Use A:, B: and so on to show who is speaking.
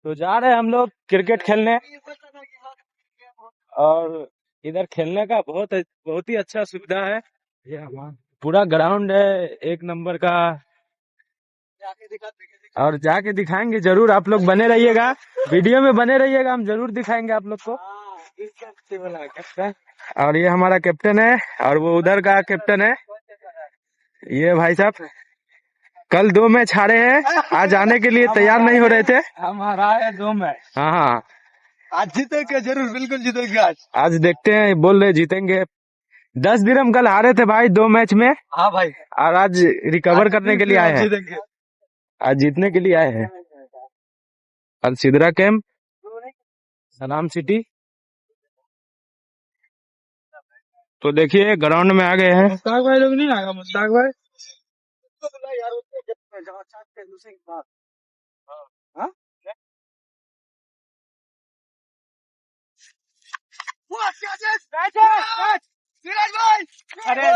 A: तो जा रहे हैं हम लोग क्रिकेट खेलने। और इधर खेलने का बहुत ही अच्छा सुविधा है। ये हमारा पूरा ग्राउंड है, एक नंबर का। और जाके दिखाएंगे जरूर, आप लोग बने रहिएगा, वीडियो में बने रहिएगा, हम जरूर दिखाएंगे आप लोग को। और ये हमारा कैप्टन है, और वो उधर का कैप्टन है, ये भाई साहब। कल 2 मैच हारे हैं, आज आने के लिए तैयार नहीं हो रहे थे।
B: हम हराए 2 मैच।
A: हाँ हाँ,
B: आज जीतेंगे जरूर, बिल्कुल जीतेंगे
A: आज देखते हैं, बोल रहे जीतेंगे। 10 दिन हम कल हारे थे भाई 2 मैच में,
B: हाँ भाई,
A: और आज रिकवर करने के लिए आए हैं,
B: जीतेंगे।
A: आज जीतने के लिए आए हैं। अल सिद्रा कैंप, सलाम सिटी। तो देखिए ग्राउंड में आ गए हैं।
B: मुश्ताक भाई लोग नहीं आएगा, मुश्ताक भाई। अरे